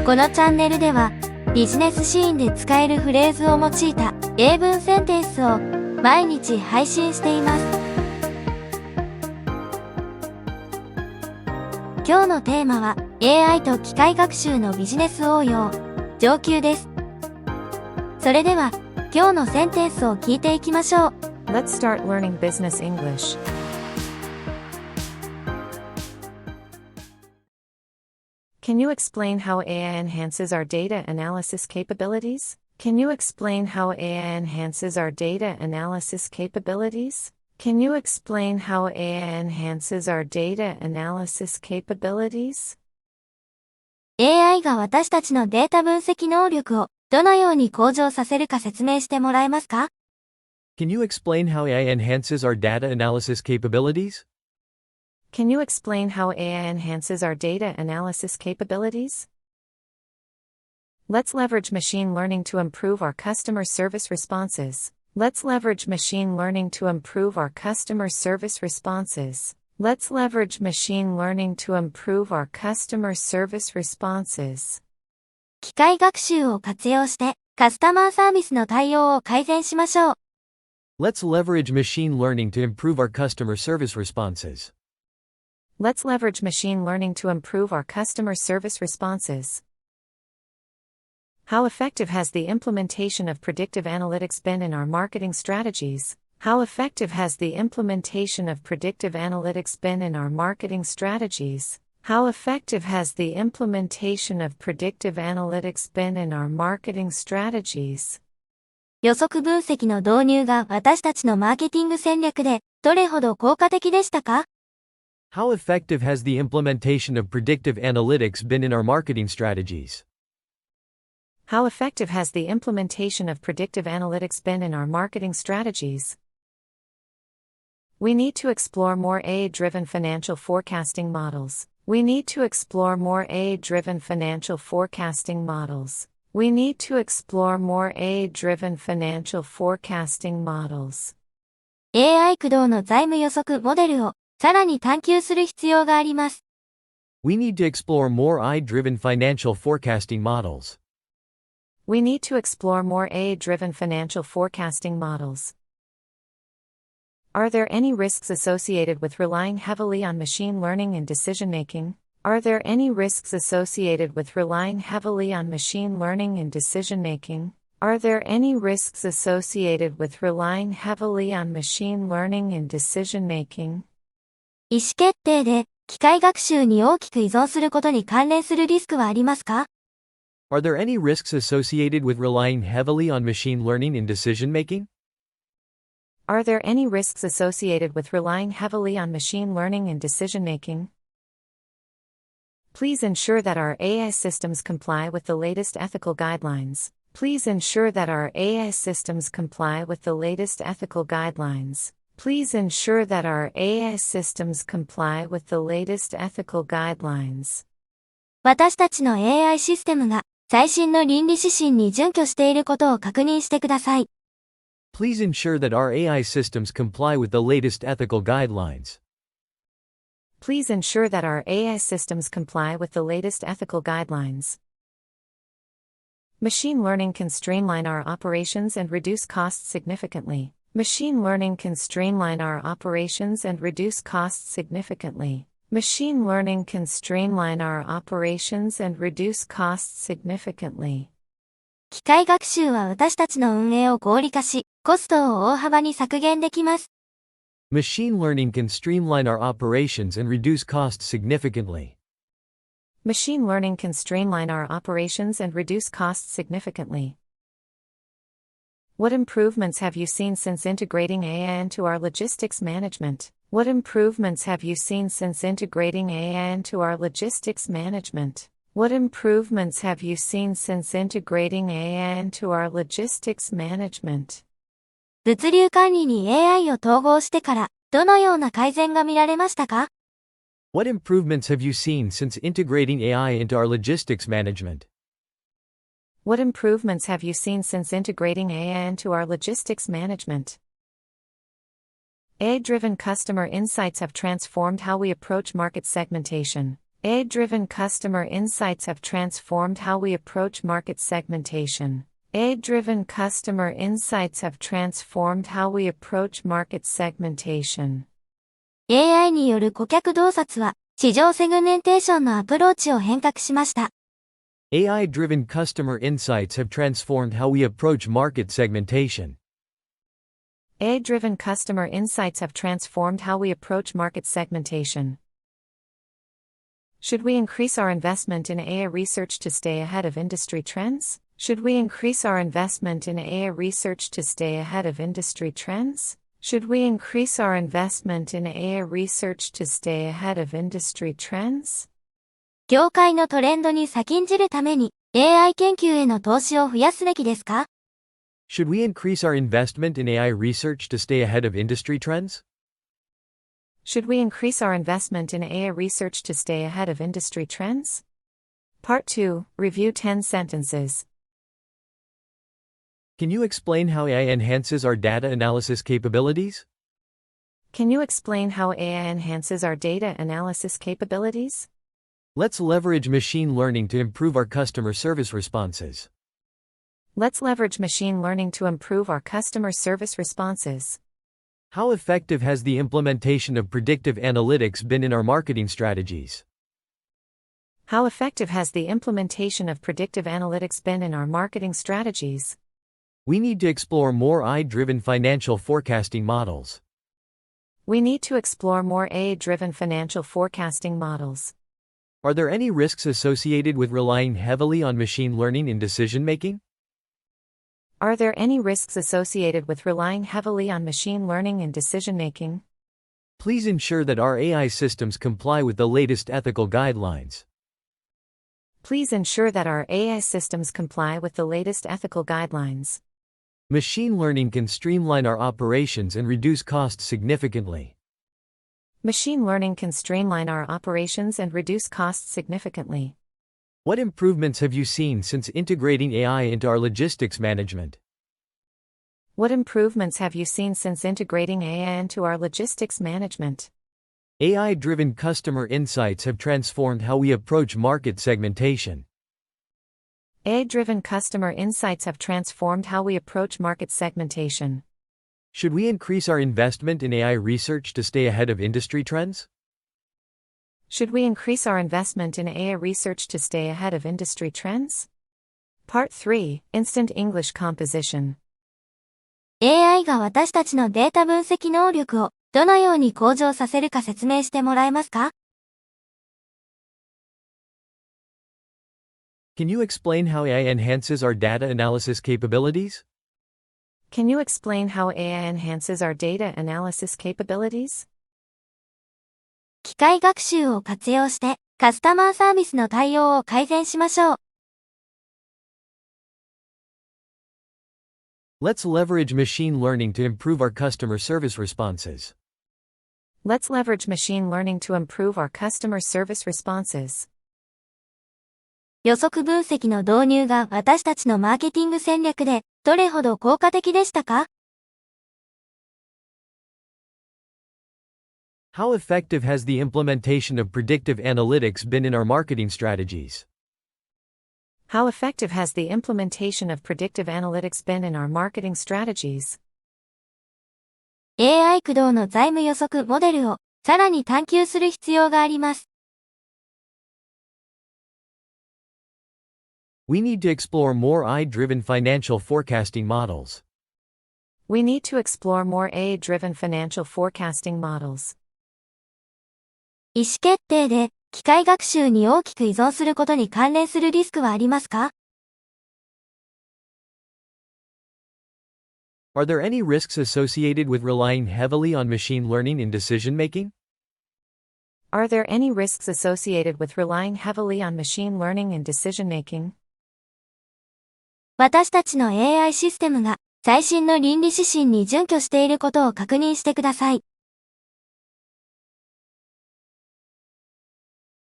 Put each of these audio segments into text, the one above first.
このチャンネルでは、ビジネスシーンで使えるフレーズを用いた英文センテンスを毎日配信しています。今日のテーマは AI と機械学習のビジネス応用、上級です。それでは、今日のセンテンスを聞いていきましょう。Let's start learning business English. Can you explain how AI enhances our data analysis capabilities? Can you explain how AI enhances our data analysis capabilities? Can you explain how AI enhances our data analysis capabilities? AI が私たちのデータ分析能力をどのように向上させるか説明してもらえますか？ Can you explain how AI enhances our data analysis capabilities? Can you explain how AI enhances our data analysis capabilities? Let's leverage machine learning to improve our customer service responses. Let's leverage machine learning to improve our customer service responses. Let's leverage machine learning to improve our customer service responses. 機械学習を活用してカスタマーサービスの対応を改善しましょう。Let's leverage machine learning to improve our customer service responses. Let's leverage machine learning to improve our customer service responses. How effective has the implementation of predictive analytics been in our marketing strategies? How effective has the implementation of predictive analytics been in our marketing strategies? How effective has the implementation of predictive analytics been in our marketing strategies? 予測分析の導入が私たちのマーケティング戦略でどれほど効果的でしたか？ How effective has the implementation of predictive analytics been in our marketing strategies? How effective has the implementation of predictive analytics been in our marketing strategies? We need to explore more AI-driven financial forecasting models. We need to explore more AI-driven financial forecasting models. We need to explore more AI-driven financial forecasting models. AI 駆動の財務予測モデルをさらに探求する必要があります。We need to explore more AI-driven financial forecasting models. We need to explore more AI-driven financial forecasting models. Are there any risks associated with relying heavily on machine learning in decision-making? Are there any risks associated with relying heavily on machine learning in decision-making? Are there any risks associated with relying heavily on machine learning in decision-making? 意思決定で機械学習に大きく依存することに関連するリスクはありますか？ Are there any risks associated with relying heavily on machine learning in decision-making? Are there any risks associated with relying heavily on machine learning in decision-making? Please ensure that our AI systems comply with the latest ethical guidelines. Please ensure that our AI systems comply with the latest ethical guidelines. Please ensure that our AI systems comply with the latest ethical guidelines. 私たちの AI システムが最新の倫理指針に準拠していることを確認してください。Please ensure that our AI systems comply with the latest ethical guidelines. Please ensure that our AI systems comply with the latest ethical guidelines. Machine learning can streamline our operations and reduce costs significantly. Machine learning can streamline our operations and reduce costs significantly. Machine learning can streamline our operations and reduce costs significantly. 機械学習は私たちの運営を合理化し、コストを大幅に削減できます。Machine learning can streamline our operations and reduce costs significantly. Machine learning can streamline our operations and reduce costs significantly. What improvements have you seen since integrating AI into our logistics management? What improvements have you seen since integrating AI into our logistics management? What improvements have you seen since integrating AI into our logistics management? 物流管理に AI を統合してから、どのような改善が見られましたか？ What improvements have you seen since integrating AI into our logistics management? What improvements have you seen since integrating AI into our logistics management? AI-driven customer insights have transformed how we approach market segmentation. AI-driven customer insights have transformed how we approach market segmentation. AI-driven customer insights have transformed how we approach market segmentation. AI による顧客洞察は、市場セグメンテーションのアプローチを変革しました。AI-driven customer insights have transformed how we approach market segmentation. AI-driven customer insights have transformed how we approach market segmentation. Should we increase our investment in AI research to stay ahead of industry trends? Should we increase our investment in AI research to stay ahead of industry trends? Should we increase our investment in AI research to stay ahead of industry trends? 業界のトレンドに先んじるために AI 研究への投資を増やすべきですか？ Should we increase our investment in AI research to stay ahead of industry trends? Should we increase our investment in AI research to stay ahead of industry trends? Part 2, Review 10 sentences. Can you explain how AI enhances our data analysis capabilities? Can you explain how AI enhances our data analysis capabilities? Let's leverage machine learning to improve our customer service responses. Let's leverage machine learning to improve our customer service responses. How effective has the implementation of predictive analytics been in our marketing strategies? How effective has the implementation of predictive analytics been in our marketing strategies? We need to explore more AI-driven financial forecasting models. We need to explore more AI-driven financial forecasting models. Are there any risks associated with relying heavily on machine learning in decision-making? Are there any risks associated with relying heavily on machine learning in decision-making? Please ensure that our AI systems comply with the latest ethical guidelines. Please ensure that our AI systems comply with the latest ethical guidelines. Machine learning can streamline our operations and reduce costs significantly. Machine learning can streamline our operations and reduce costs significantly. What improvements have you seen since integrating AI into our logistics management? What improvements have you seen since integrating AI into our logistics management? AI-driven customer insights have transformed how we approach market segmentation. AI-driven customer insights have transformed how we approach market segmentation. Should we increase our investment in AI research to stay ahead of industry trends? Should we increase our investment in AI research to stay ahead of industry trends? Part 3, Instant English Composition. AI が私たちのデータ分析能力をどのように向上させるか説明してもらえますか？ Can you explain how AI enhances our data analysis capabilities? Can you explain how AI enhances our data analysis capabilities? 機械学習を活用してカスタマーサービスの対応を改善しましょう。Let's leverage machine learning to improve our customer service responses. Let's leverage machine learning to improve our customer service responses. 予測分析の導入が私たちのマーケティング戦略でどれほど効果的でしたか？ How effective has the implementation of predictive analytics been in our marketing strategies? How effective has the implementation of predictive analytics been in our marketing strategies? AI 駆動の財務予測モデルをさらに探求する必要があります。We need to explore more AI-driven financial forecasting models. We need to explore more AI-driven financial forecasting models. 意思決定で機械学習に大きく依存することに関連するリスクはありますか？ Are there any risks associated with relying heavily on machine learning in decision-making? Are there any risks associated with relying heavily on machine learning in decision-making? 私たちの AI システムが最新の倫理指針に準拠していることを確認してください。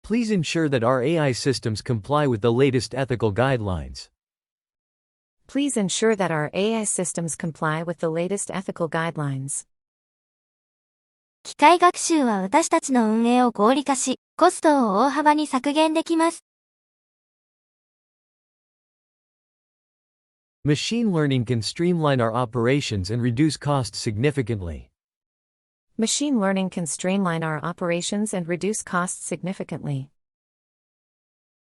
Please ensure that our AI systems comply with the latest ethical guidelines. Please ensure that our AI systems comply with the latest ethical guidelines. 機械学習は私たちの運営を合理化し、コストを大幅に削減できます。Machine learning can streamline our operations and reduce costs significantly. Machine learning can streamline our operations and reduce costs significantly.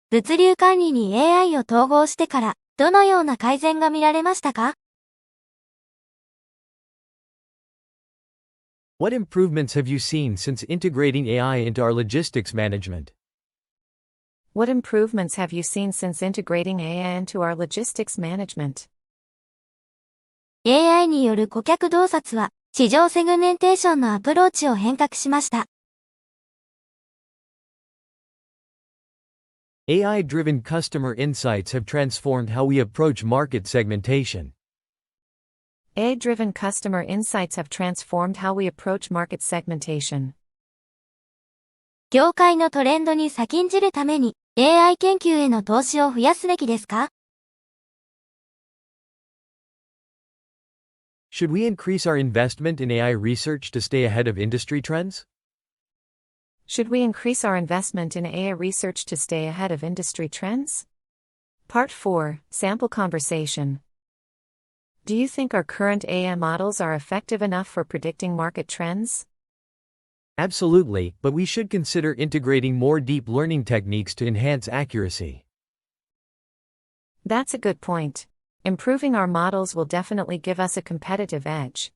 物流管理に AI を統合してから、どのような改善が見られましたか？ What improvements have you seen since integrating AI into our logistics management? What improvements have you seen since integrating AI into our logistics management? AI による顧客洞察は、市場セグメンテーションのアプローチを変革しました。AI-driven customer insights have transformed how we approach market segmentation. AI-driven customer insights have transformed how we approach market segmentation. 業界のトレンドに先んじるために、AI 研究への投資を増やすべきですか？ Should we increase our investment in AI research to stay ahead of industry trends? Should we increase our investment in AI research to stay ahead of industry trends? Part 4, Sample Conversation. Do you think our current AI models are effective enough for predicting market trends? Absolutely, but we should consider integrating more deep learning techniques to enhance accuracy. That's a good point. Improving our models will definitely give us a competitive edge.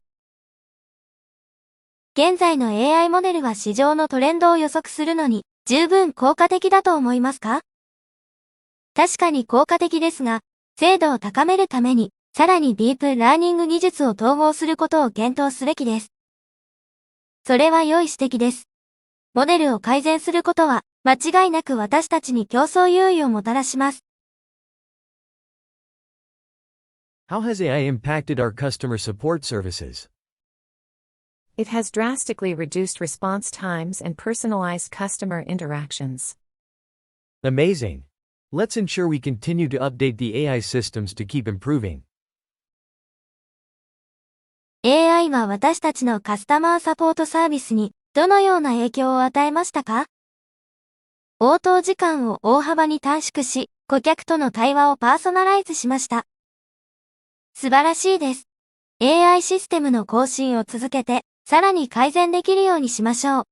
現在の AI モデルは市場のトレンドを予測するのに十分効果的だと思いますか？確かに効果的ですが、精度を高めるために、さらにディープラーニング技術を統合することを検討すべきです。それは良い指摘です。モデルを改善することは、間違いなく私たちに競争優位をもたらします。How has AI impacted our customer support services? It has drastically reduced response times and personalized customer interactions. Amazing. Let's ensure we continue to update the AI systems to keep improving. AI は私たちのカスタマーサポートサービスにどのような影響を与えましたか？応答時間を大幅に短縮し、顧客との対話をパーソナライズしました。素晴らしいです。AI システムの更新を続けて、さらに改善できるようにしましょう。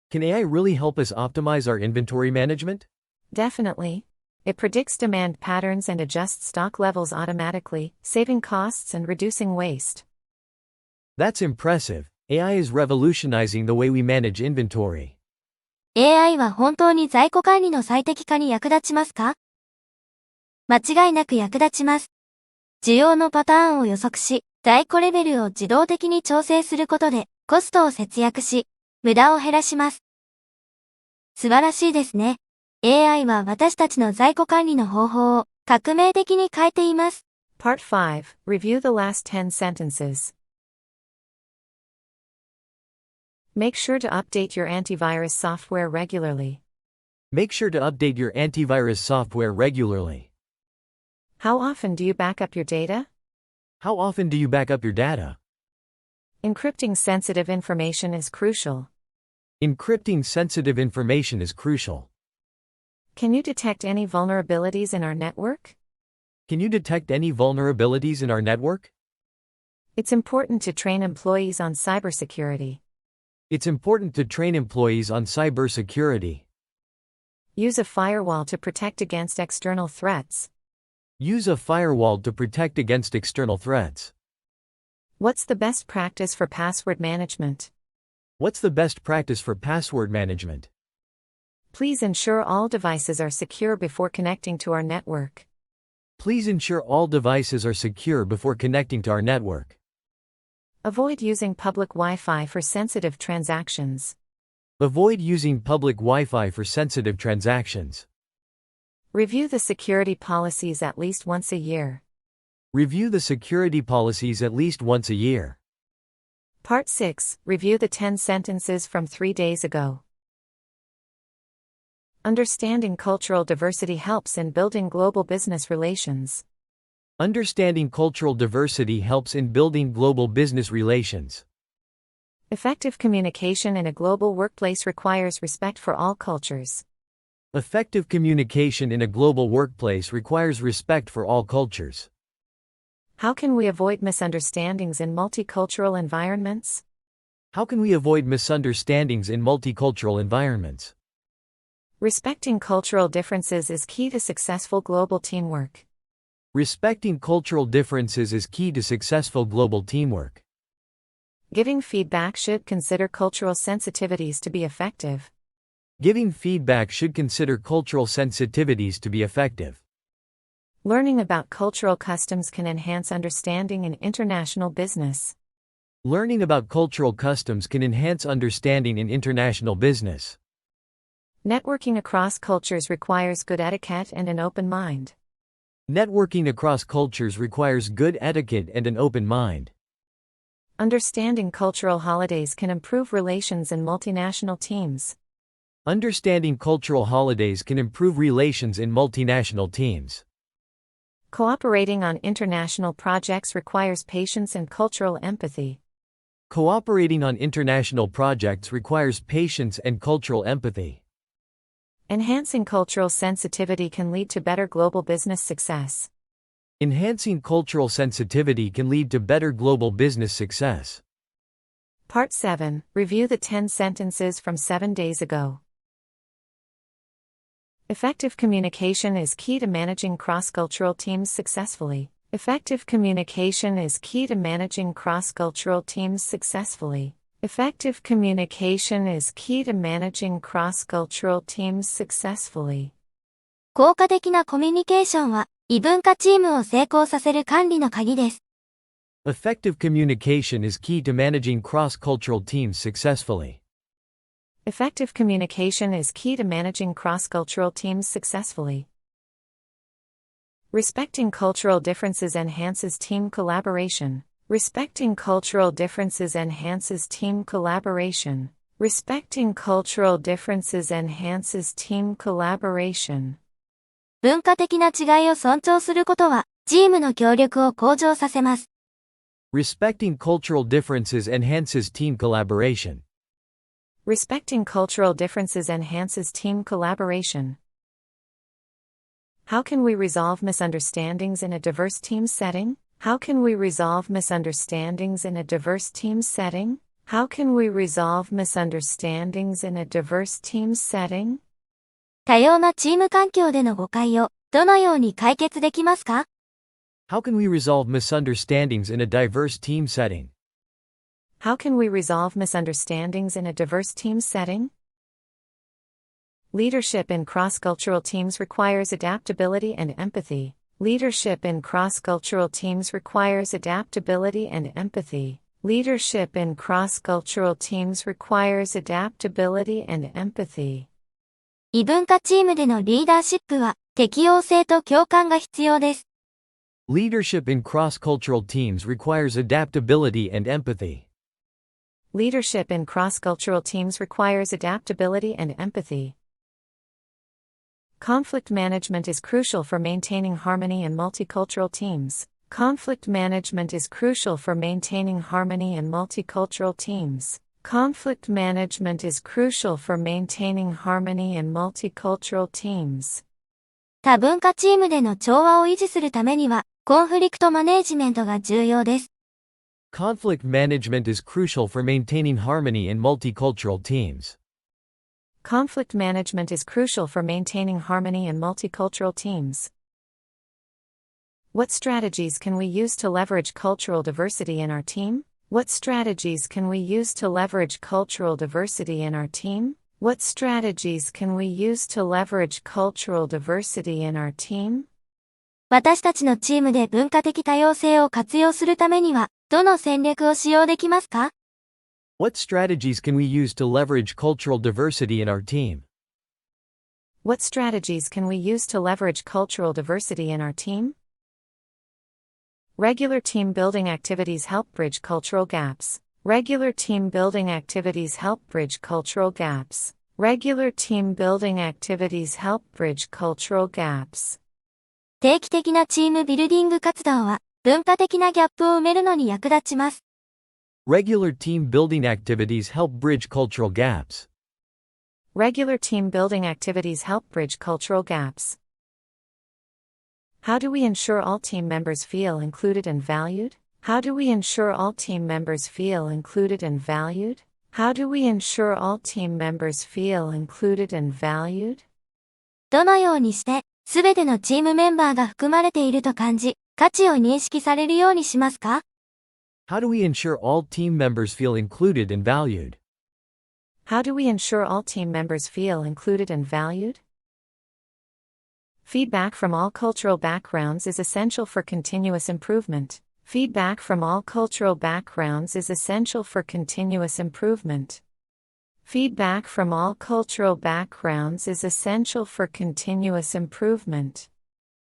Can AI really help us optimize our inventory management? Definitely. It predicts demand patterns and adjusts stock levels automatically, saving costs and reducing waste. That's impressive. AI is revolutionizing the way we manage inventory. AI は本当に在庫管理の最適化に役立ちますか？間違いなく役立ちます。需要のパターンを予測し、在庫レベルを自動的に調整することで、コストを節約し、無駄を減らします。素晴らしいですね。AI は私たちの在庫管理の方法を革命的に変えています。Part 5, Review the last 10 sentences. Make sure to update your antivirus software regularly. Make sure to update your antivirus software regularly. How often do you back up your data? How often do you back up your data? Encrypting sensitive information is crucial. Encrypting sensitive information is crucial. Can you detect any vulnerabilities in our network? Can you detect any vulnerabilities in our network? It's important to train employees on cybersecurity. It's important to train employees on cybersecurity. Use a firewall to protect against external threats. Use a firewall to protect against external threats. What's the best practice for password management? What's the best practice for password management? Please ensure all devices are secure before connecting to our network. Please ensure all devices are secure before connecting to our network. Avoid using public Wi-Fi for sensitive transactions. Avoid using public Wi-Fi for sensitive transactions. Review the security policies at least once a year. Review the security policies at least once a year. Part 6, Review the 10 sentences from 3 days ago. Understanding cultural diversity helps in building global business relations. Understanding cultural diversity helps in building global business relations. Effective communication in a global workplace requires respect for all cultures. Effective communication in a global workplace requires respect for all cultures. How can we avoid misunderstandings in multicultural environments? How can we avoid misunderstandings in multicultural environments? Respecting cultural differences is key to successful global teamwork. Respecting cultural differences is key to successful global teamwork. Giving feedback should consider cultural sensitivities to be effective. Giving feedback should consider cultural sensitivities to be effective. Learning about cultural customs can enhance understanding in international business. Learning about cultural customs can enhance understanding in international business. Networking across cultures requires good etiquette and an open mind. Networking across cultures requires good etiquette and an open mind. Understanding cultural holidays can improve relations in multinational teams. Understanding cultural holidays can improve relations in multinational teams. Cooperating on international projects requires patience and cultural empathy. Cooperating on international projects requires patience and cultural empathy. Enhancing cultural sensitivity can lead to better global business success. Enhancing cultural sensitivity can lead to better global business success. Part 7. Review the 10 sentences from 7 days ago. Effective communication is key to managing cross-cultural teams successfully. Effective communication is key to managing cross-cultural teams successfully. Effective communication is key to managing cross-cultural teams successfully. 効果的なコミュニケーションは、異文化チームを成功させる管理の鍵です。Effective communication is key to managing cross-cultural teams successfully. Effective communication is key to managing cross-cultural teams successfully. Respecting cultural differences enhances team collaboration. Respecting cultural differences enhances team collaboration. Respecting cultural differences enhances team collaboration. 文化的な違いを尊重することは、チームの協力を向上させます。Respecting cultural differences enhances team collaboration. Respecting cultural differences enhances team collaboration. How can we resolve misunderstandings in a diverse team setting? How can we resolve misunderstandings in a diverse team setting? How can we resolve misunderstandings in a diverse team setting? 多様なチーム環境での誤解をどのように解決できますか？ How can we resolve misunderstandings in a diverse team setting? How can we resolve misunderstandings in a diverse team setting? Leadership in cross-cultural teams requires adaptability and empathy. Leadership in cross-cultural teams requires adaptability and empathy. Leadership in cross-cultural teams requires adaptability and empathy. 異文化チームでのリーダーシップは、適応性と共感が必要です。Leadership in cross-cultural teams requires adaptability and empathy. Leadership in cross-cultural teams requires adaptability and empathy. Conflict management is crucial for maintaining harmony in multicultural teams. Conflict management is crucial for maintaining harmony in multicultural teams. Conflict management is crucial for maintaining harmony in multicultural teams. 多文化チームでの調和を維持するためには、コンフリクトマネージメントが重要です。Conflict management is crucial for maintaining harmony in multicultural teams. Conflict management is crucial for maintaining harmony in multicultural teams. What strategies can we use to leverage cultural diversity in our team? What strategies can we use to leverage cultural diversity in our team? What strategies can we use to leverage cultural diversity in our team? 私たちのチームで文化的多様性を活用するためには、どの戦略を使用できますか？ What strategies can we use to leverage cultural diversity in our team? What strategies can we use to leverage cultural diversity in our team? Regular team building activities help bridge cultural gaps. Regular team building activities help bridge cultural gaps. Regular team building activities help bridge cultural gaps. 定期的なチームビルディング活動は、文化的なギャップを埋めるのに役立ちます。Regular team building activities help bridge cultural gaps. Regular team building activities help bridge cultural gaps. How do we ensure all team members feel included and valued? How do we ensure all team members feel included and valued? How do we ensure all team members feel included and valued? どのようにして、すべてのチームメンバーが含まれていると感じ、価値を認識されるようにしますか？ How do we ensure all team members feel included and valued? How do we ensure all team members feel included and valued? Feedback from all cultural backgrounds is essential for continuous improvement. Feedback from all cultural backgrounds is essential for continuous improvement. Feedback from all cultural backgrounds is essential for continuous improvement.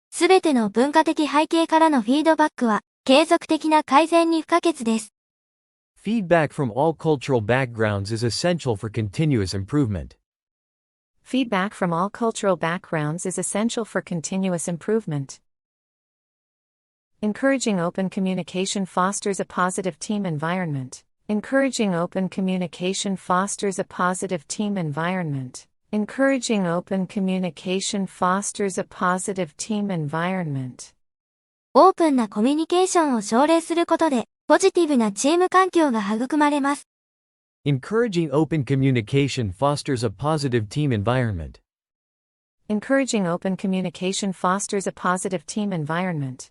すべての文化的背景からのフィードバックは、継続的な改善に不可欠です。Feedback from all cultural backgrounds is essential for continuous improvement. Feedback from all cultural backgrounds is essential for continuous improvement. Encouraging open communication fosters a positive team environment. Encouraging open communication fosters a positive team environment. Encouraging open communication fosters a positive team environment. オープンなコミュニケーションを奨励することで、ポジティブなチーム環境が育まれます。Encouraging open communication fosters a positive team environment. Encouraging open communication fosters a positive team environment.